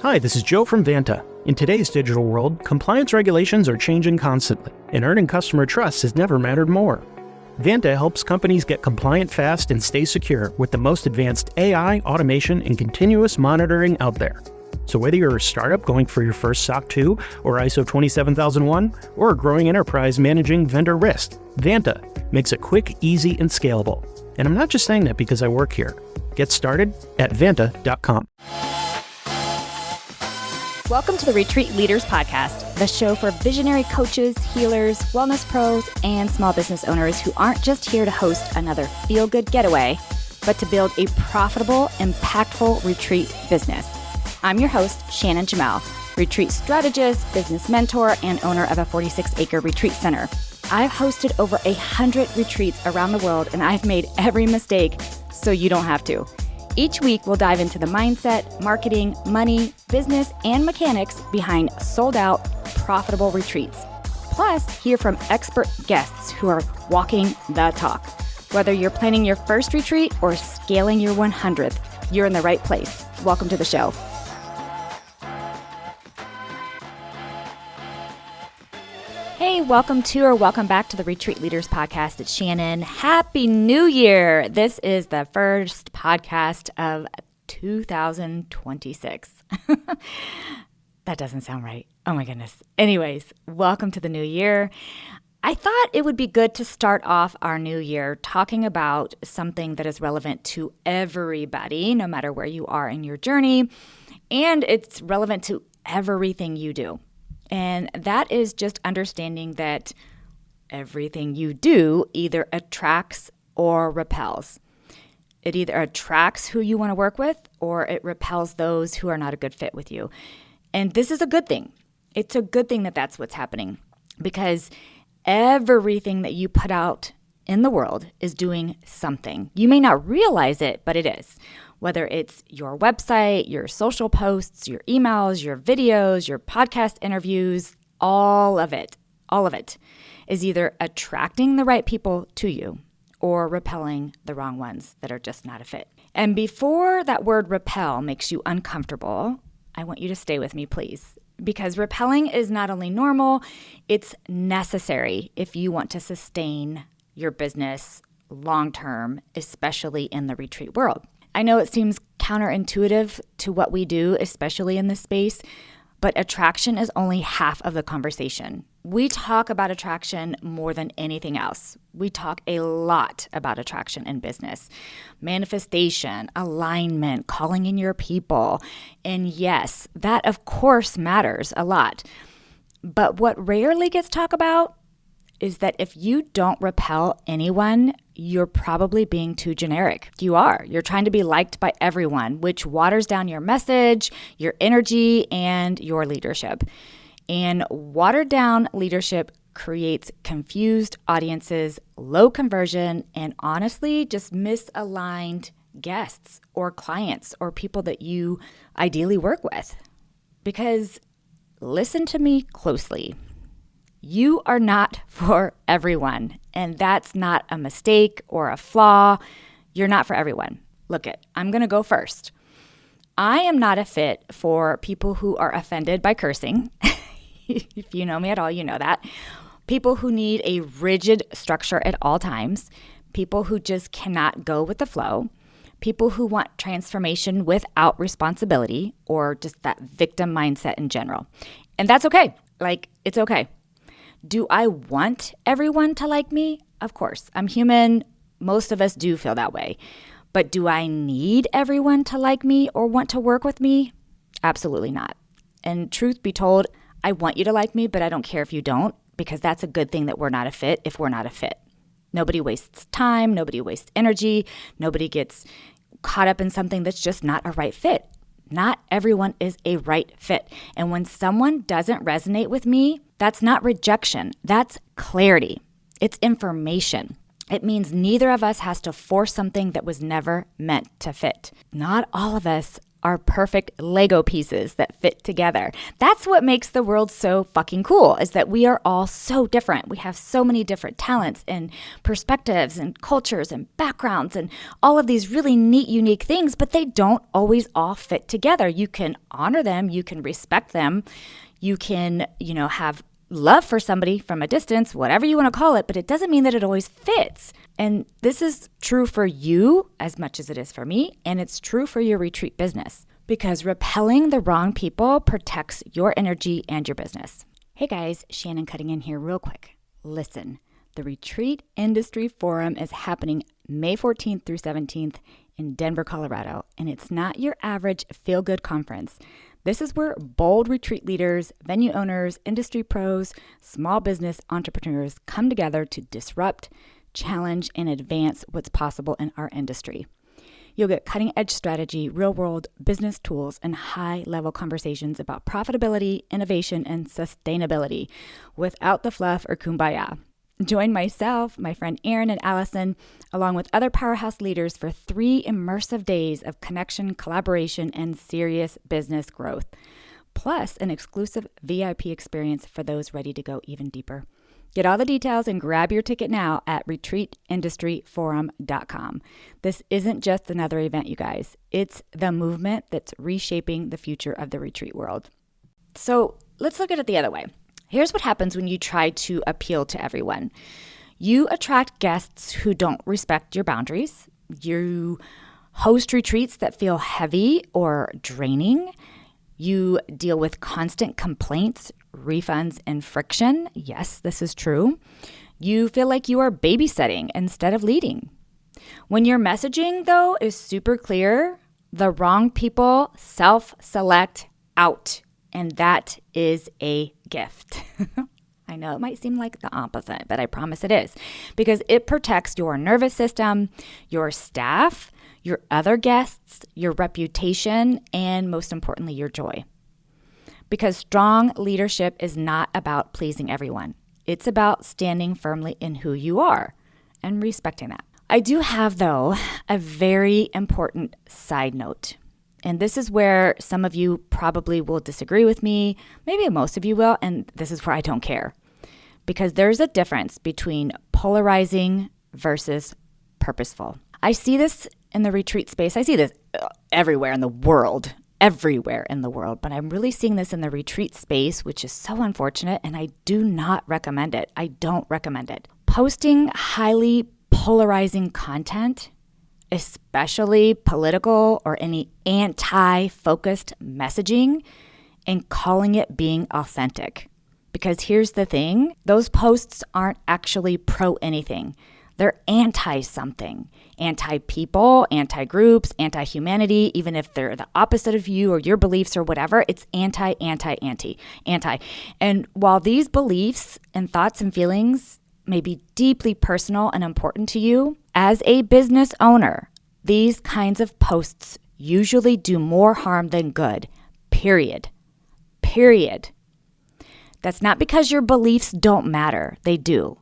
Hi, this is Joe from Vanta. In today's digital world, compliance regulations are changing constantly, and earning customer trust has never mattered more. Vanta helps companies get compliant fast and stay secure with the most advanced AI, automation, and continuous monitoring out there. So whether you're a startup going for your first SOC 2 or ISO 27001, or a growing enterprise managing vendor risk, Vanta makes it quick, easy, and scalable. And I'm not just saying that because I work here. Get started at Vanta.com. Welcome to the Retreat Leaders Podcast, the show for visionary coaches, healers, wellness pros, and small business owners who aren't just here to host another feel-good getaway, but to build a profitable, impactful retreat business. I'm your host, Shannon Jamail, retreat strategist, business mentor, and owner of a 46-acre retreat center. I've hosted over 100 retreats around the world, and I've made every mistake so you don't have to. Each week, we'll dive into the mindset, marketing, money, business, and mechanics behind sold-out, profitable retreats. Plus, hear from expert guests who are walking the talk. Whether you're planning your first retreat or scaling your 100th, you're in the right place. Welcome to the show. Hey, welcome back to the Retreat Leaders Podcast. It's Shannon. Happy New Year. This is the first podcast of 2026. That doesn't sound right. Oh my goodness. Anyways, welcome to the new year. I thought it would be good to start off our new year talking about something that is relevant to everybody, no matter where you are in your journey, and it's relevant to everything you do. And that is just understanding that everything you do either attracts or repels. It either attracts who you want to work with or it repels those who are not a good fit with you. And this is a good thing. It's a good thing that that's what's happening because everything that you put out in the world is doing something. You may not realize it, but it is. Whether it's your website, your social posts, your emails, your videos, your podcast interviews, all of it is either attracting the right people to you or repelling the wrong ones that are just not a fit. And before that word repel makes you uncomfortable, I want you to stay with me, please. Because repelling is not only normal, it's necessary if you want to sustain your business long-term, especially in the retreat world. I know it seems counterintuitive to what we do, especially in this space, but attraction is only half of the conversation. We talk about attraction more than anything else. We talk a lot about attraction in business, manifestation, alignment, calling in your people. And yes, that of course matters a lot. But what rarely gets talked about is that if you don't repel anyone, you're probably being too generic. You're trying to be liked by everyone, which waters down your message, your energy, and your leadership. And watered down leadership creates confused audiences, low conversion, and honestly, just misaligned guests or clients or people that you ideally work with. Because listen to me closely. You are not for everyone, and that's not a mistake or a flaw. You're not for everyone. Look I'm going to go first. I am not a fit for people who are offended by cursing. If you know me at all, you know that. People who need a rigid structure at all times. People who just cannot go with the flow. People who want transformation without responsibility or just that victim mindset in general. And that's okay. It's okay. Do I want everyone to like me? Of course. I'm human. Most of us do feel that way. But do I need everyone to like me or want to work with me? Absolutely not. And truth be told, I want you to like me, but I don't care if you don't, because that's a good thing that we're not a fit if we're not a fit. Nobody wastes time. Nobody wastes energy. Nobody gets caught up in something that's just not a right fit. Not everyone is a right fit. And when someone doesn't resonate with me, that's not rejection. That's clarity. It's information. It means neither of us has to force something that was never meant to fit. Not all of us are perfect Lego pieces that fit together. That's what makes the world so fucking cool, is that we are all so different. We have so many different talents and perspectives and cultures and backgrounds and all of these really neat, unique things, but they don't always all fit together. You can honor them, you can respect them, you can, have love for somebody from a distance, whatever you want to call it, but it doesn't mean that it always fits. And this is true for you as much as it is for me, and it's true for your retreat business, because repelling the wrong people protects your energy and your business. Hey guys, Shannon cutting in here real quick. Listen, the Retreat Industry Forum is happening May 14th through 17th in Denver, Colorado, and it's not your average feel-good conference. This is where bold retreat leaders, venue owners, industry pros, small business entrepreneurs come together to disrupt, challenge, and advance what's possible in our industry. You'll get cutting-edge strategy, real-world business tools, and high-level conversations about profitability, innovation, and sustainability without the fluff or kumbaya. Join myself, my friend Erin and Allison, along with other powerhouse leaders for 3 immersive days of connection, collaboration, and serious business growth, plus an exclusive VIP experience for those ready to go even deeper. Get all the details and grab your ticket now at retreatindustryforum.com. This isn't just another event, you guys. It's the movement that's reshaping the future of the retreat world. So let's look at it the other way. Here's what happens when you try to appeal to everyone. You attract guests who don't respect your boundaries. You host retreats that feel heavy or draining. You deal with constant complaints, refunds, and friction. Yes, this is true. You feel like you are babysitting instead of leading. When your messaging, though, is super clear, the wrong people self-select out. And that is a gift. I know it might seem like the opposite, but I promise it is. Because it protects your nervous system, your staff, your other guests, your reputation, and most importantly, your joy. Because strong leadership is not about pleasing everyone. It's about standing firmly in who you are and respecting that. I do have, though, a very important side note. And this is where some of you probably will disagree with me. Maybe most of you will. And this is where I don't care. Because there's a difference between polarizing versus purposeful. I see this in the retreat space. I see this everywhere in the world. But I'm really seeing this in the retreat space, which is so unfortunate. And I do not recommend it. I don't recommend it. Posting highly polarizing content, especially political or any anti-focused messaging, and calling it being authentic. Because here's the thing, those posts aren't actually pro anything. They're anti-something. Anti-people, anti-groups, anti-humanity, even if they're the opposite of you or your beliefs or whatever, it's anti. And while these beliefs and thoughts and feelings may be deeply personal and important to you, as a business owner, these kinds of posts usually do more harm than good, period. That's not because your beliefs don't matter, they do.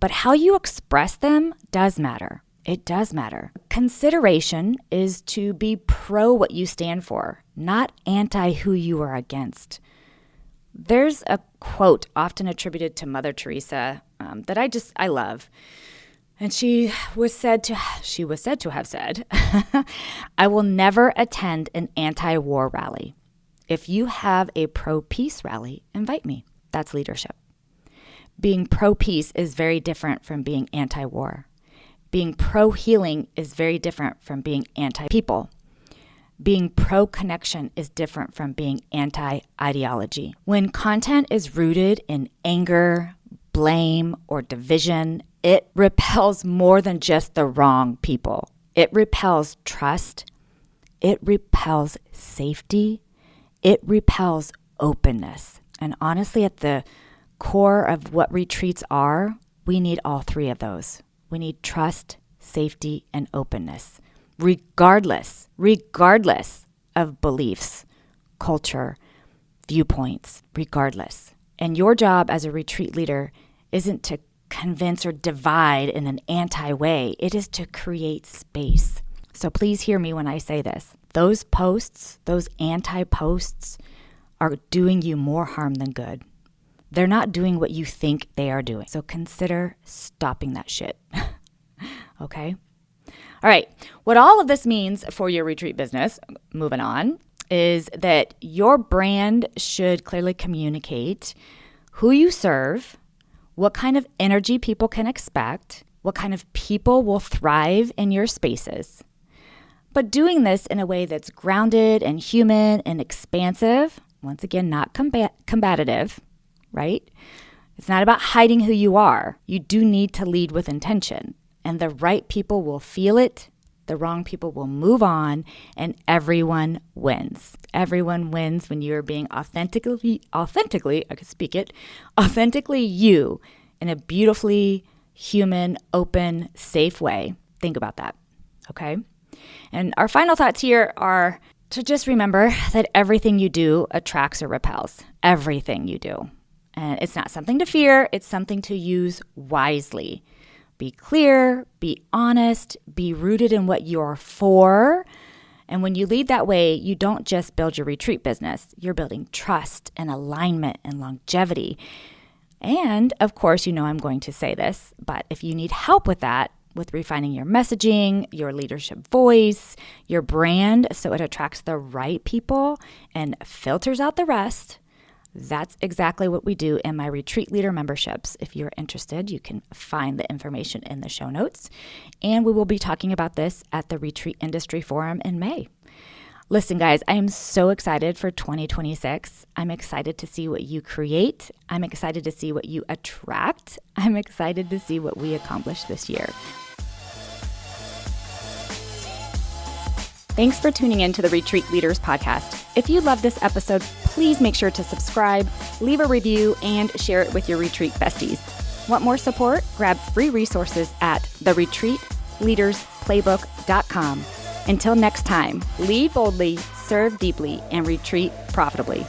But how you express them does matter. It does matter. Consideration is to be pro what you stand for, not anti who you are against. There's a quote often attributed to Mother Teresa that I love. And she was said to have said, I will never attend an anti-war rally. If you have a pro-peace rally, invite me. That's leadership. Being pro-peace is very different from being anti-war. Being pro-healing is very different from being anti-people. Being pro-connection is different from being anti-ideology. When content is rooted in anger, blame, or division, it repels more than just the wrong people. It repels trust. It repels safety. It repels openness. And honestly, at the core of what retreats are, we need all 3 of those. We need trust, safety, and openness, regardless of beliefs, culture, viewpoints, regardless. And your job as a retreat leader isn't to convince or divide in an anti-way. It is to create space. So please hear me when I say this. those posts, those anti-posts, are doing you more harm than good. They're not doing what you think they are doing. So consider stopping that shit. Okay? All right. What all of this means for your retreat business, moving on, is that your brand should clearly communicate who you serve, what kind of energy people can expect, what kind of people will thrive in your spaces. But doing this in a way that's grounded and human and expansive, once again, not combative, right? It's not about hiding who you are. You do need to lead with intention, and the right people will feel it, the wrong people will move on, and everyone wins. Everyone wins when you're being authentically, I could speak it, authentically you in a beautifully human, open, safe way. Think about that, okay? And our final thoughts here are to just remember that everything you do attracts or repels. Everything you do. And it's not something to fear, it's something to use wisely. Be clear, be honest, be rooted in what you're for. And when you lead that way, you don't just build your retreat business, you're building trust and alignment and longevity. And of course, you know I'm going to say this, but if you need help with that, with refining your messaging, your leadership voice, your brand, so it attracts the right people and filters out the rest, that's exactly what we do in my Retreat Leader memberships. If you're interested, you can find the information in the show notes. And we will be talking about this at the Retreat Industry Forum in May. Listen, guys, I am so excited for 2026. I'm excited to see what you create. I'm excited to see what you attract. I'm excited to see what we accomplish this year. Thanks for tuning in to the Retreat Leaders Podcast. If you love this episode, please make sure to subscribe, leave a review, and share it with your retreat besties. Want more support? Grab free resources at theretreatleadersplaybook.com. Until next time, lead boldly, serve deeply, and retreat profitably.